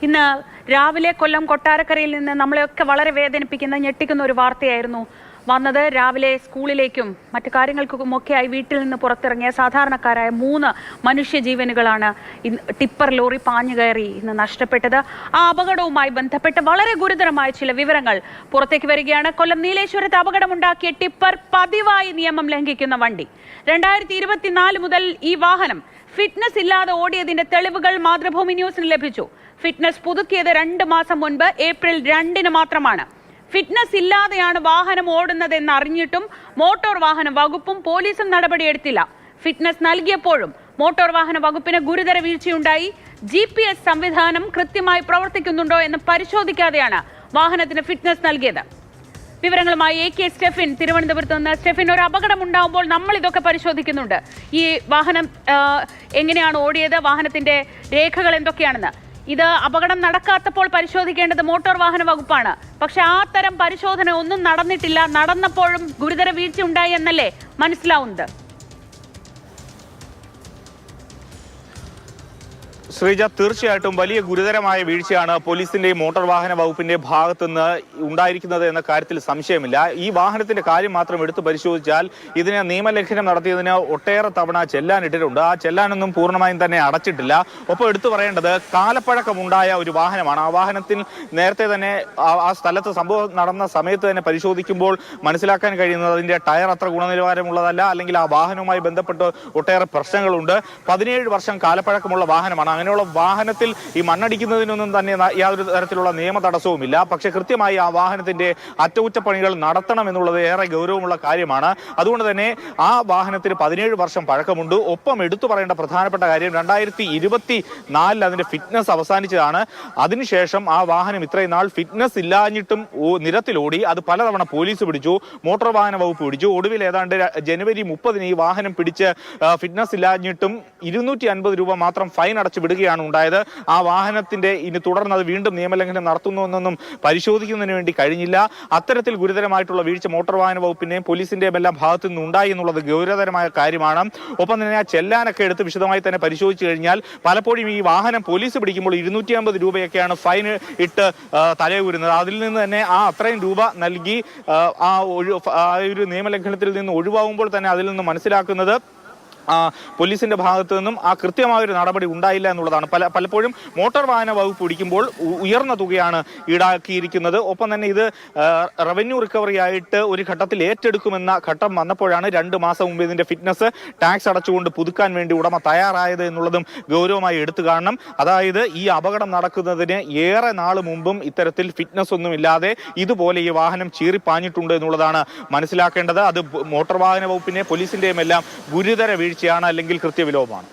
ഇന്ന് രാവിലെ കൊല്ലം കൊട്ടാരക്കരയിൽ നിന്ന് നമ്മളെയൊക്കെ വളരെ വേദനിപ്പിക്കുന്ന ഞെട്ടിക്കുന്ന ഒരു വാർത്തയായിരുന്നു വന്നത്. രാവിലെ സ്കൂളിലേക്കും മറ്റു കാര്യങ്ങൾക്കുമൊക്കെയായി വീട്ടിൽ നിന്ന് പുറത്തിറങ്ങിയ സാധാരണക്കാരായ 3 മനുഷ്യജീവനുകളാണ് ടിപ്പർ ലോറി പാഞ്ഞു കയറി ഇന്ന് നഷ്ടപ്പെട്ടത്. ആ അപകടവുമായി ബന്ധപ്പെട്ട് വളരെ ഗുരുതരമായ ചില വിവരങ്ങൾ പുറത്തേക്ക് വരികയാണ്. കൊല്ലം നീലേശ്വരത്ത് അപകടമുണ്ടാക്കിയ ടിപ്പർ പതിവായി നിയമം ലംഘിക്കുന്ന വണ്ടി. 2024 മുതൽ ഈ വാഹനം ഫിറ്റ്നസ് ഇല്ലാതെ ഓടിയതിന്റെ തെളിവുകൾ മാതൃഭൂമി ന്യൂസിന് ലഭിച്ചു. ഫിറ്റ്നസ് പുതുക്കിയത് 2 മാസം മുൻപ് ഏപ്രിൽ 2-ന് മാത്രമാണ്. ഫിറ്റ്നസ് ഇല്ലാതെയാണ് വാഹനം ഓടുന്നതെന്ന് അറിഞ്ഞിട്ടും മോട്ടോർ വാഹന വകുപ്പും പോലീസും നടപടിയെടുത്തില്ല. ഫിറ്റ്നസ് നൽകിയപ്പോഴും മോട്ടോർ വാഹന വകുപ്പിന് ഗുരുതര വീഴ്ചയുണ്ടായി. GPS സംവിധാനം കൃത്യമായി പ്രവർത്തിക്കുന്നുണ്ടോ എന്ന് പരിശോധിക്കാതെയാണ് വാഹനത്തിന് ഫിറ്റ്നസ് നൽകിയത്. വിവരങ്ങളുമായി AK സ്റ്റെഫിൻ തിരുവനന്തപുരത്ത് നിന്ന്. സ്റ്റെഫിൻ, ഒരു അപകടം ഉണ്ടാകുമ്പോൾ നമ്മൾ ഇതൊക്കെ പരിശോധിക്കുന്നുണ്ട്. ഈ വാഹനം എങ്ങനെയാണ് ഓടിയത്, വാഹനത്തിന്റെ രേഖകൾ എന്തൊക്കെയാണെന്ന്. ഇത് അപകടം നടക്കാത്തപ്പോൾ പരിശോധിക്കേണ്ടത് മോട്ടോർ വാഹന വകുപ്പാണ്. പക്ഷെ ആ തരം പരിശോധന ഒന്നും നടന്നിട്ടില്ല. നടന്നപ്പോഴും ഗുരുതര വീഴ്ച ഉണ്ടായി എന്നല്ലേ മനസ്സിലാവുന്നത്? ശ്രീജ, തീർച്ചയായിട്ടും വലിയ ഗുരുതരമായ വീഴ്ചയാണ് പോലീസിന്റെയും മോട്ടോർ വാഹന വകുപ്പിന്റെ ഭാഗത്തുനിന്ന് ഉണ്ടായിരിക്കുന്നത് എന്ന കാര്യത്തിൽ സംശയമില്ല. ഈ വാഹനത്തിന്റെ കാര്യം മാത്രം എടുത്തു പരിശോധിച്ചാൽ ഇതിന് നിയമലംഘനം നടത്തിയതിന് ഒട്ടേറെ തവണ ചെല്ലാനിട്ടിട്ടുണ്ട്. ആ ചെല്ലാനൊന്നും പൂർണ്ണമായും തന്നെ അടച്ചിട്ടില്ല. ഒപ്പം എടുത്തു പറയേണ്ടത് കാലപ്പഴക്കമുണ്ടായ ഒരു വാഹനമാണ്. ആ വാഹനത്തിൽ നേരത്തെ തന്നെ ആ സ്ഥലത്ത് സംഭവം നടന്ന സമയത്ത് തന്നെ പരിശോധിക്കുമ്പോൾ മനസ്സിലാക്കാൻ കഴിയുന്നത് അതിന്റെ ടയർ അത്ര ഗുണനിലവാരമുള്ളതല്ല, അല്ലെങ്കിൽ ആ വാഹനവുമായി ബന്ധപ്പെട്ട് ഒട്ടേറെ പ്രശ്നങ്ങളുണ്ട്. 17 വർഷം കാലപ്പഴക്കമുള്ള വാഹനമാണ്. അങ്ങനെയുള്ള വാഹനത്തിൽ ഈ മണ്ണടിക്കുന്നതിനൊന്നും തന്നെ യാതൊരു തരത്തിലുള്ള നിയമ തടസ്സവുമില്ല. പക്ഷെ കൃത്യമായി ആ വാഹനത്തിന്റെ അറ്റകുറ്റപ്പണികൾ നടത്തണം എന്നുള്ളത് ഏറെ ഗൗരവമുള്ള കാര്യമാണ്. അതുകൊണ്ട് തന്നെ ആ വാഹനത്തിന് 17 വർഷം പഴക്കമുണ്ട്. ഒപ്പം എടുത്തു പറയേണ്ട പ്രധാനപ്പെട്ട കാര്യം 2024 അതിന്റെ ഫിറ്റ്നസ് അവസാനിച്ചതാണ്. അതിനുശേഷം ആ വാഹനം ഇത്രയും നാൾ ഫിറ്റ്നസ് ഇല്ലാഞ്ഞിട്ടും നിരത്തിലോടി. അത് പലതവണ പോലീസ് പിടിച്ചു, മോട്ടോർ വാഹന വകുപ്പ് പിടിച്ചു. ഒടുവിൽ ഏതാണ്ട് ജനുവരി 30-ന് ഈ വാഹനം പിടിച്ച് ഫിറ്റ്നസ് ഇല്ലാഞ്ഞിട്ടും 250 രൂപ മാത്രം ഫൈൻ അടച്ചു വിടുകയാണ് ഉണ്ടായത്. ആ വാഹനത്തിന്റെ ഇനി തുടർന്ന് അത് വീണ്ടും നിയമലംഘനം നടത്തുന്നു എന്നൊന്നും പരിശോധിക്കുന്നതിന് വേണ്ടി കഴിഞ്ഞില്ല. അത്തരത്തിൽ ഗുരുതരമായിട്ടുള്ള വീഴ്ച മോട്ടോർ വാഹന വകുപ്പിന്റെയും പോലീസിന്റെയും എല്ലാം ഭാഗത്തു നിന്ന് ഉണ്ടായി എന്നുള്ളത് ഗൗരവതരമായ കാര്യമാണ്. ഒപ്പം തന്നെ ആ ചെല്ലാനൊക്കെ എടുത്ത് വിശദമായി തന്നെ പരിശോധിച്ചു കഴിഞ്ഞാൽ പലപ്പോഴും ഈ വാഹനം പോലീസ് പിടിക്കുമ്പോൾ 250 രൂപയൊക്കെയാണ് ഫൈൻ ഇട്ട് തലയൂരുന്നത്. അതിൽ നിന്ന് തന്നെ ആ അത്രയും രൂപ നൽകി ആ ഒരു നിയമലംഘനത്തിൽ നിന്ന് ഒഴിവാകുമ്പോൾ തന്നെ അതിൽ നിന്ന് മനസ്സിലാക്കുന്നത് പോലീസിന്റെ ഭാഗത്തു നിന്നും ആ കൃത്യമായൊരു നടപടി ഉണ്ടായില്ല എന്നുള്ളതാണ്. പലപ്പോഴും മോട്ടോർ വാഹന വകുപ്പ് പിടിക്കുമ്പോൾ ഉയർന്ന തുകയാണ് ഈടാക്കിയിരിക്കുന്നത്. ഒപ്പം തന്നെ ഇത് റവന്യൂ റിക്കവറി ആയിട്ട് ഒരു ഘട്ടത്തിൽ ഏറ്റെടുക്കുമെന്ന ഘട്ടം വന്നപ്പോഴാണ് 2 മാസം മുമ്പ് ഇതിന്റെ ഫിറ്റ്നസ് ടാക്സ് അടച്ചുകൊണ്ട് പുതുക്കാൻ വേണ്ടി ഉടമ തയ്യാറായത് എന്നുള്ളതും ഗൗരവമായി എടുത്തു കാണണം. അതായത് ഈ അപകടം നടക്കുന്നതിന് ഏറെ നാൾ മുമ്പും ഇത്തരത്തിൽ ഫിറ്റ്നസ് ഒന്നുമില്ലാതെ ഇതുപോലെ ഈ വാഹനം ചീറിപ്പാഞ്ഞിട്ടുണ്ട് എന്നുള്ളതാണ് മനസ്സിലാക്കേണ്ടത്. അത് മോട്ടോർ വാഹന വകുപ്പിനെ പോലീസിന്റെയും എല്ലാം ഗുരുതര വീഴ്ചയാണ്, അല്ലെങ്കിൽ കൃത്യവിലോപമാണ്.